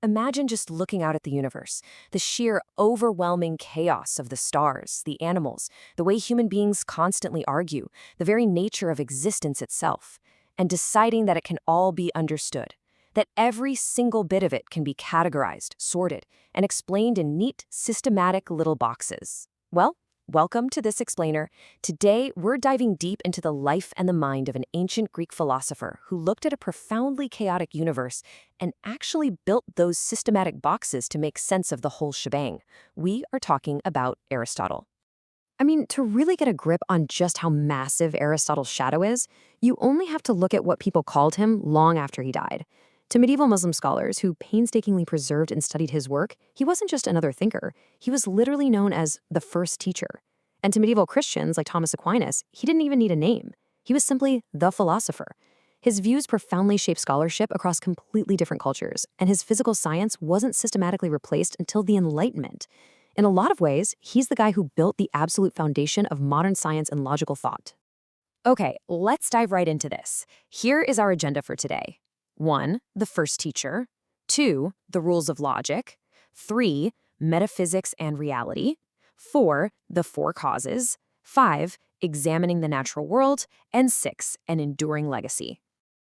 Imagine just looking out at the universe, the sheer overwhelming chaos of the stars, the animals, the way human beings constantly argue, the very nature of existence itself, and deciding that it can all be understood, that every single bit of it can be categorized, sorted, and explained in neat, systematic little boxes. Well, welcome to This Explainer. Today, we're diving deep into the life and the mind of an ancient Greek philosopher who looked at a profoundly chaotic universe and actually built those systematic boxes to make sense of the whole shebang. We are talking about Aristotle. To really get a grip on just how massive Aristotle's shadow is, you only have to look at what people called him long after he died. To medieval Muslim scholars who painstakingly preserved and studied his work, he wasn't just another thinker. He was literally known as the first teacher. And to medieval Christians like Thomas Aquinas, he didn't even need a name. He was simply the philosopher. His views profoundly shaped scholarship across completely different cultures, and his physical science wasn't systematically replaced until the Enlightenment. In a lot of ways, he's the guy who built the absolute foundation of modern science and logical thought. Okay, let's dive right into this. Here is our agenda for today. 1. The first teacher. 2. The rules of logic. 3. Metaphysics and reality. 4. The four causes. 5. Examining the natural world. And 6. An enduring legacy.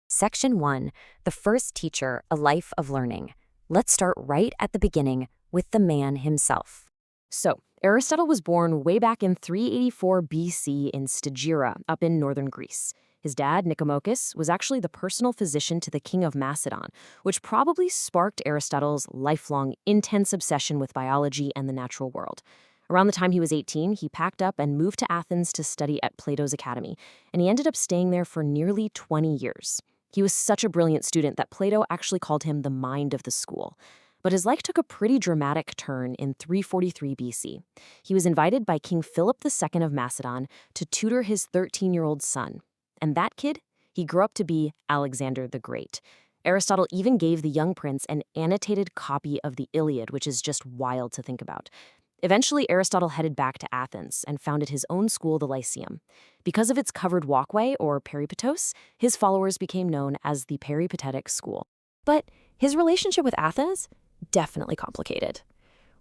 Section 1. The first teacher, a life of learning. Let's start right at the beginning with the man himself. So, Aristotle was born way back in 384 BC in Stagira, up in northern Greece. His dad, Nicomachus, was actually the personal physician to the king of Macedon, which probably sparked Aristotle's lifelong, intense obsession with biology and the natural world. Around the time he was 18, he packed up and moved to Athens to study at Plato's academy, and he ended up staying there for nearly 20 years. He was such a brilliant student that Plato actually called him the mind of the school. But his life took a pretty dramatic turn in 343 BC. He was invited by King Philip II of Macedon to tutor his 13-year-old son. And that kid, he grew up to be Alexander the Great. Aristotle even gave the young prince an annotated copy of the Iliad, which is just wild to think about. Eventually, Aristotle headed back to Athens and founded his own school, the Lyceum. Because of its covered walkway, or peripatos, his followers became known as the Peripatetic school. But his relationship with Athens? Definitely complicated.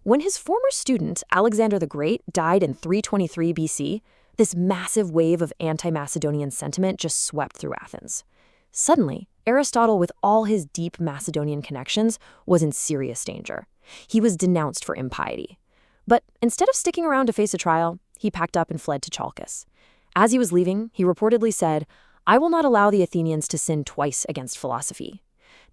When his former student, Alexander the Great, died in 323 BC, this massive wave of anti-Macedonian sentiment just swept through Athens. Suddenly, Aristotle, with all his deep Macedonian connections, was in serious danger. He was denounced for impiety. But instead of sticking around to face a trial, he packed up and fled to Chalcis. As he was leaving, he reportedly said, "I will not allow the Athenians to sin twice against philosophy."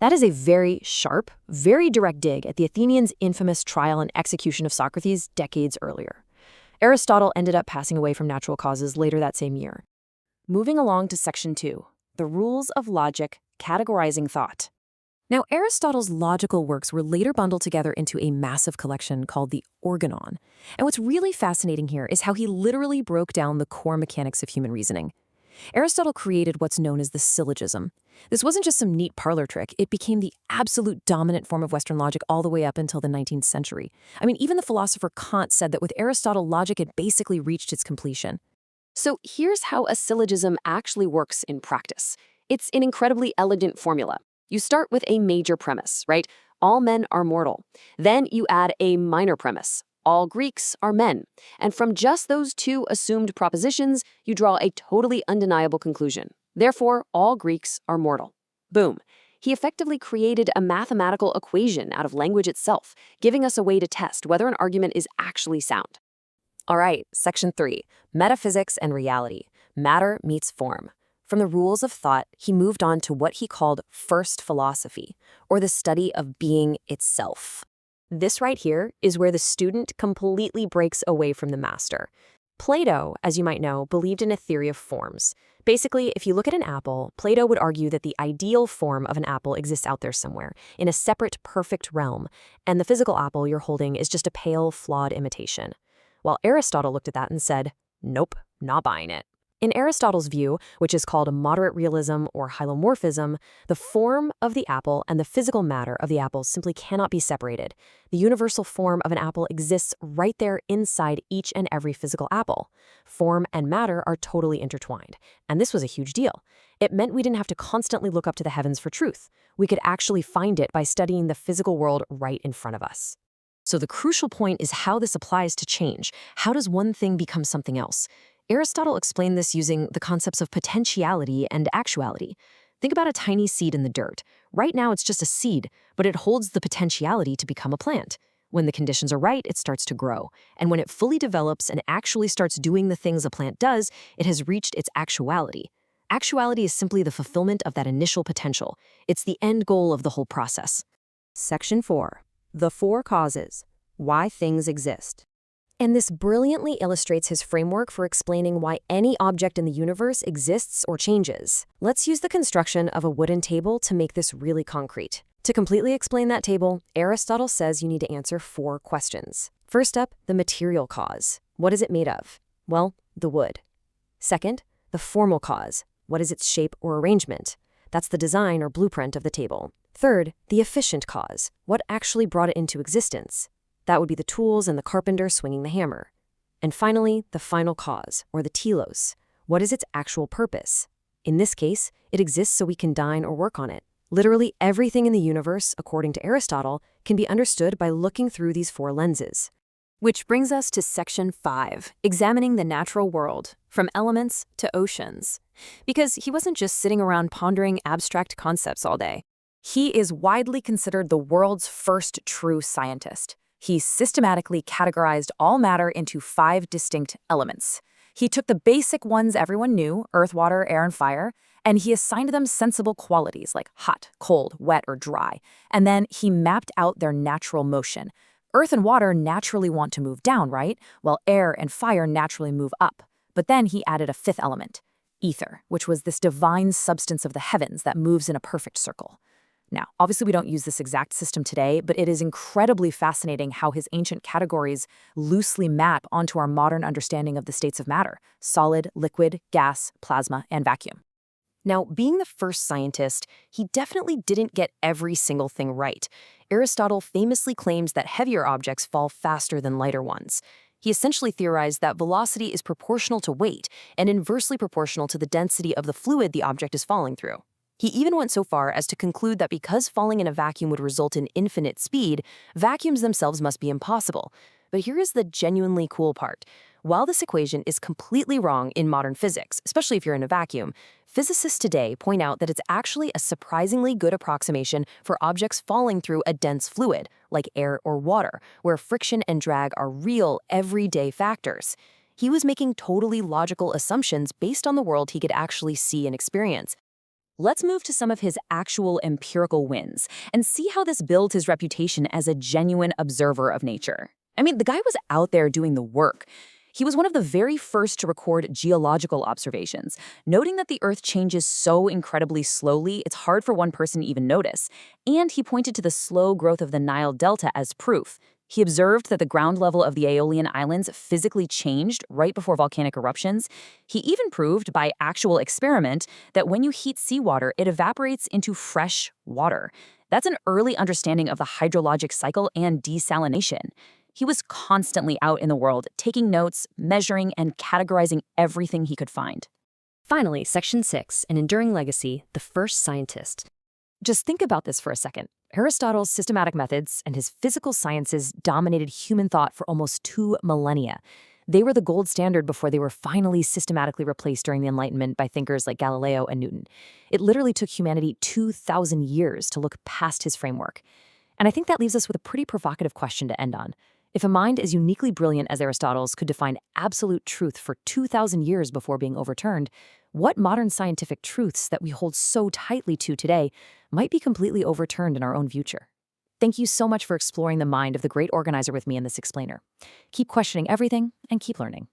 That is a very sharp, very direct dig at the Athenians' infamous trial and execution of Socrates decades earlier. Aristotle ended up passing away from natural causes later that same year. Moving along to Section 2, the rules of logic, categorizing thought. Now, Aristotle's logical works were later bundled together into a massive collection called the Organon. And what's really fascinating here is how he literally broke down the core mechanics of human reasoning. Aristotle created what's known as the syllogism. This wasn't just some neat parlor trick. It became the absolute dominant form of Western logic all the way up until the 19th century. Even the philosopher Kant said that with Aristotle, logic had basically reached its completion. So here's how a syllogism actually works in practice. It's an incredibly elegant formula. You start with a major premise, right? All men are mortal. Then you add a minor premise. All Greeks are men. And from just those two assumed propositions, you draw a totally undeniable conclusion. Therefore, all Greeks are mortal. Boom. He effectively created a mathematical equation out of language itself, giving us a way to test whether an argument is actually sound. All right, Section 3, metaphysics and reality. Matter meets form. From the rules of thought, he moved on to what he called first philosophy, or the study of being itself. This right here is where the student completely breaks away from the master. Plato, as you might know, believed in a theory of forms. Basically, if you look at an apple, Plato would argue that the ideal form of an apple exists out there somewhere, in a separate, perfect realm, and the physical apple you're holding is just a pale, flawed imitation. While Aristotle looked at that and said, "Nope, not buying it." In Aristotle's view, which is called moderate realism or hylomorphism, the form of the apple and the physical matter of the apple simply cannot be separated. The universal form of an apple exists right there inside each and every physical apple. Form and matter are totally intertwined, and this was a huge deal. It meant we didn't have to constantly look up to the heavens for truth. We could actually find it by studying the physical world right in front of us. So the crucial point is how this applies to change. How does one thing become something else? Aristotle explained this using the concepts of potentiality and actuality. Think about a tiny seed in the dirt. Right now it's just a seed, but it holds the potentiality to become a plant. When the conditions are right, it starts to grow. And when it fully develops and actually starts doing the things a plant does, it has reached its actuality. Actuality is simply the fulfillment of that initial potential. It's the end goal of the whole process. Section 4. The four causes. Why things exist. And this brilliantly illustrates his framework for explaining why any object in the universe exists or changes. Let's use the construction of a wooden table to make this really concrete. To completely explain that table, Aristotle says you need to answer 4 questions. First up, the material cause. What is it made of? Well, the wood. Second, the formal cause. What is its shape or arrangement? That's the design or blueprint of the table. Third, the efficient cause. What actually brought it into existence? That would be the tools and the carpenter swinging the hammer. And finally, the final cause, or the telos. What is its actual purpose? In this case, it exists so we can dine or work on it. Literally everything in the universe, according to Aristotle, can be understood by looking through these 4 lenses. Which brings us to Section 5, examining the natural world, from elements to oceans. Because he wasn't just sitting around pondering abstract concepts all day. He is widely considered the world's first true scientist. He systematically categorized all matter into 5 distinct elements. He took the basic ones everyone knew, earth, water, air, and fire, and he assigned them sensible qualities like hot, cold, wet, or dry. And then he mapped out their natural motion. Earth and water naturally want to move down, right? While air and fire naturally move up. But then he added a 5th element, ether, which was this divine substance of the heavens that moves in a perfect circle. Now, obviously we don't use this exact system today, but it is incredibly fascinating how his ancient categories loosely map onto our modern understanding of the states of matter: solid, liquid, gas, plasma, and vacuum. Now, being the first scientist, he definitely didn't get every single thing right. Aristotle famously claims that heavier objects fall faster than lighter ones. He essentially theorized that velocity is proportional to weight and inversely proportional to the density of the fluid the object is falling through. He even went so far as to conclude that because falling in a vacuum would result in infinite speed, vacuums themselves must be impossible. But here is the genuinely cool part. While this equation is completely wrong in modern physics, especially if you're in a vacuum, physicists today point out that it's actually a surprisingly good approximation for objects falling through a dense fluid, like air or water, where friction and drag are real, everyday factors. He was making totally logical assumptions based on the world he could actually see and experience. Let's move to some of his actual empirical wins and see how this builds his reputation as a genuine observer of nature. I mean, the guy was out there doing the work. He was one of the very first to record geological observations, noting that the Earth changes so incredibly slowly it's hard for one person to even notice. And he pointed to the slow growth of the Nile Delta as proof. He observed that the ground level of the Aeolian Islands physically changed right before volcanic eruptions. He even proved by actual experiment that when you heat seawater, it evaporates into fresh water. That's an early understanding of the hydrologic cycle and desalination. He was constantly out in the world, taking notes, measuring, and categorizing everything he could find. Finally, Section 6, an enduring legacy, the first scientist. Just think about this for a second. Aristotle's systematic methods and his physical sciences dominated human thought for almost 2 millennia. They were the gold standard before they were finally systematically replaced during the Enlightenment by thinkers like Galileo and Newton. It literally took humanity 2,000 years to look past his framework. And I think that leaves us with a pretty provocative question to end on. If a mind as uniquely brilliant as Aristotle's could define absolute truth for 2,000 years before being overturned, what modern scientific truths that we hold so tightly to today might be completely overturned in our own future? Thank you so much for exploring the mind of the great organizer with me in this explainer. Keep questioning everything and keep learning.